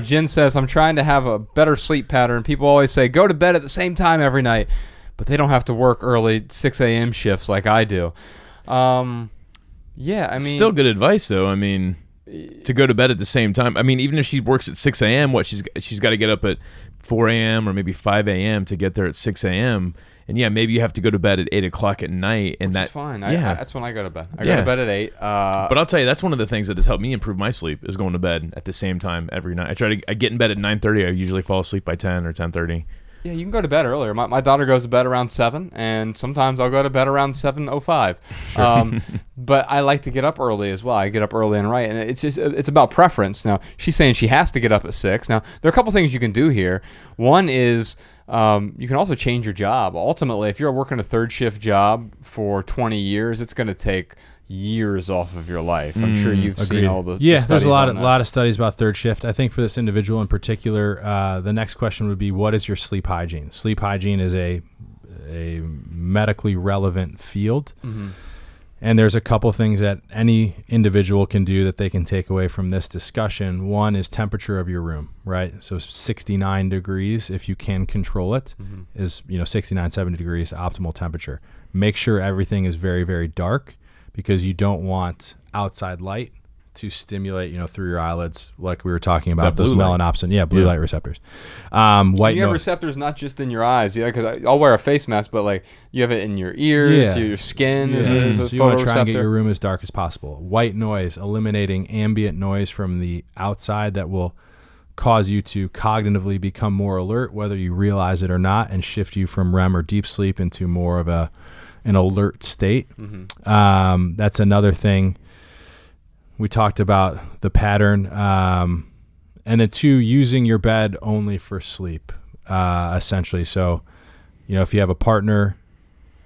Jen says, I'm trying to have a better sleep pattern. People always say, go to bed at the same time every night, but they don't have to work early 6 a.m. shifts like I do. Yeah, I mean... Still good advice, though. I mean, to go to bed at the same time. I mean, even if she works at 6 a.m., she's got to get up at 4 a.m. or maybe 5 a.m. to get there at 6 a.m., and yeah, maybe you have to go to bed at 8 o'clock at night. And that's fine. Yeah. That's when I go to bed. I go to bed at 8. But I'll tell you, that's one of the things that has helped me improve my sleep is going to bed at the same time every night. I get in bed at 9:30. I usually fall asleep by 10 or 10:30. Yeah, you can go to bed earlier. My daughter goes to bed around 7, and sometimes I'll go to bed around 7:05. Sure. But I like to get up early as well. I get up early and right, and it's about preference. Now, she's saying she has to get up at 6. Now, there are a couple things you can do here. One is you can also change your job. Ultimately, if you're working a third shift job for 20 years, it's going to take years off of your life. I'm sure you've seen all the the there's a lot of studies about third shift. I think for this individual in particular, the next question would be, what is your sleep hygiene? Sleep hygiene is a medically relevant field. Mm-hmm. And there's a couple things that any individual can do that they can take away from this discussion. One is temperature of your room, right? So 69 degrees, if you can control it, is 69, 70 degrees, optimal temperature. Make sure everything is very, very dark, because you don't want outside light to stimulate, through your eyelids, like we were talking about, those melanopsin, blue light receptors. White you have receptors not just in your eyes, because I'll wear a face mask, but like you have it in your ears, your skin is a so you want to try and get your room as dark as possible. White noise, eliminating ambient noise from the outside that will cause you to cognitively become more alert, whether you realize it or not, and shift you from REM or deep sleep into more of an alert state. Mm-hmm. That's another thing. We talked about the pattern. And then 2, using your bed only for sleep, essentially. So, if you have a partner,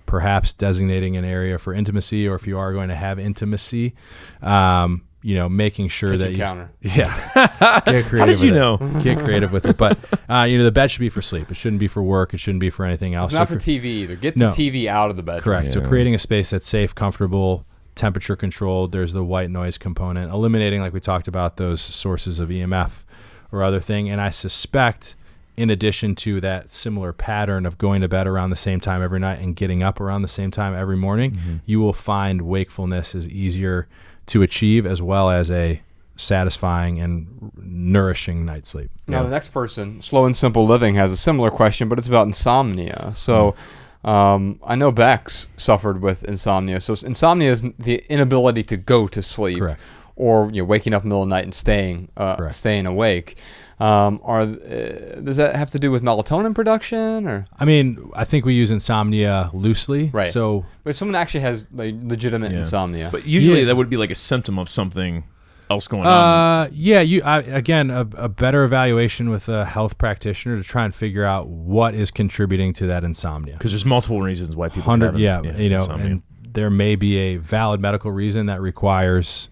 perhaps designating an area for intimacy, or if you are going to have intimacy, making sure Kitchen that counter. Get creative. How did you know? Get creative with it. But the bed should be for sleep. It shouldn't be for work. It shouldn't be for anything else. It's not for TV either. Get the TV out of the bed. Correct. Yeah. So creating a space that's safe, comfortable, temperature controlled. There's the white noise component, eliminating, like we talked about, those sources of EMF or other thing. And I suspect, in addition to that similar pattern of going to bed around the same time every night and getting up around the same time every morning, you will find wakefulness is easier to achieve, as well as a satisfying and nourishing night's sleep. Now, the next person, Slow and Simple Living, has a similar question, but it's about insomnia. So I know Bex suffered with insomnia. So insomnia is the inability to go to sleep. Correct. Or waking up in the middle of the night and staying awake. Does that have to do with melatonin production, or? I mean, I think we use insomnia loosely. Right. So, but if someone actually has legitimate insomnia, but usually that would be like a symptom of something else going on. Again, a better evaluation with a health practitioner to try and figure out what is contributing to that insomnia. Because there's multiple reasons why people have insomnia. And there may be a valid medical reason that requires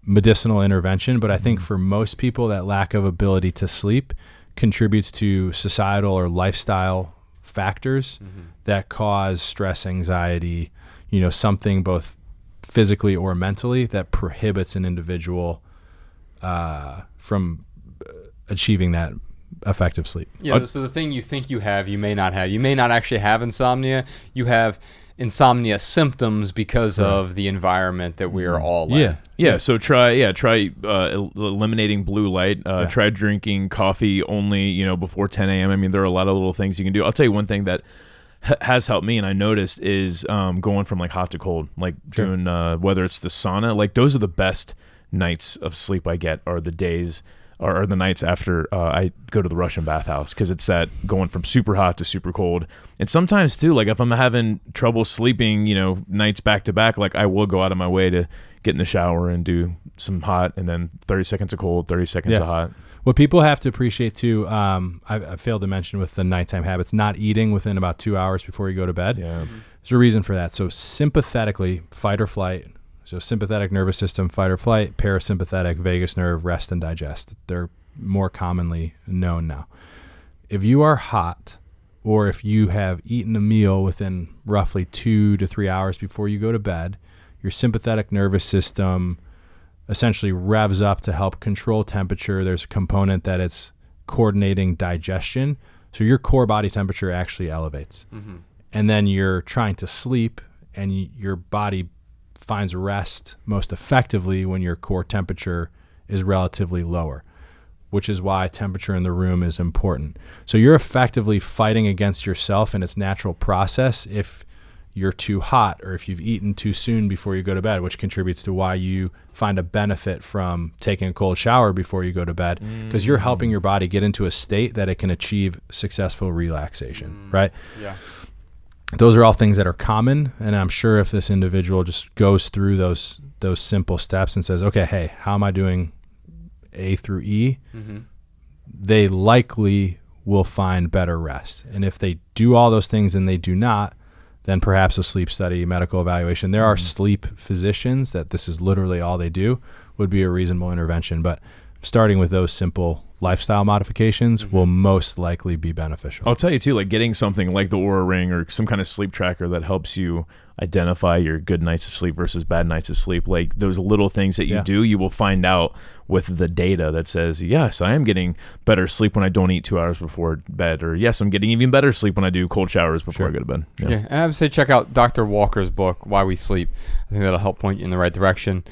medicinal intervention, but I think for most people, that lack of ability to sleep contributes to societal or lifestyle factors that cause stress, anxiety, something both physically or mentally that prohibits an individual from achieving that effective sleep. Yeah, so the thing you think you have, you may not have. You may not actually have insomnia. You have insomnia symptoms because of the environment that we are all in. So try eliminating blue light. Try drinking coffee only before 10 a.m. I mean, there are a lot of little things you can do. I'll tell you one thing that has helped me, and I noticed, is going from like hot to cold, like doing whether it's the sauna. Like those are the best nights of sleep I get, are the days or the nights after I go to the Russian bathhouse, because it's that going from super hot to super cold. And sometimes too, like if I'm having trouble sleeping, nights back to back, like I will go out of my way to get in the shower and do some hot, and then 30 seconds of cold, 30 seconds of hot. What people have to appreciate too, I failed to mention with the nighttime habits, not eating within about 2 hours before you go to bed. Yeah. There's a reason for that. So sympathetically, fight or flight. So sympathetic nervous system, fight or flight, parasympathetic, vagus nerve, rest and digest. They're more commonly known now. If you are hot, or if you have eaten a meal within roughly 2 to 3 hours before you go to bed, your sympathetic nervous system essentially revs up to help control temperature. There's a component that it's coordinating digestion. So your core body temperature actually elevates. And then you're trying to sleep, and your body finds rest most effectively when your core temperature is relatively lower, which is why temperature in the room is important. So you're effectively fighting against yourself in its natural process if you're too hot or if you've eaten too soon before you go to bed, which contributes to why you find a benefit from taking a cold shower before you go to bed, because you're helping your body get into a state that it can achieve successful relaxation, right? Yeah. Those are all things that are common, and I'm sure if this individual just goes through those simple steps and says, okay, hey, how am I doing A through E? They likely will find better rest. And if they do all those things and they do not, then perhaps a sleep study, medical evaluation. There are sleep physicians that this is literally all they do, would be a reasonable intervention. But starting with those simple lifestyle modifications will most likely be beneficial. I'll tell you too, like getting something like the Oura Ring or some kind of sleep tracker that helps you identify your good nights of sleep versus bad nights of sleep. Like those little things that you do, you will find out with the data that says, yes, I am getting better sleep when I don't eat 2 hours before bed, or yes, I'm getting even better sleep when I do cold showers before I go to bed. Yeah, and I would say check out Dr. Walker's book, Why We Sleep. I think that'll help point you in the right direction.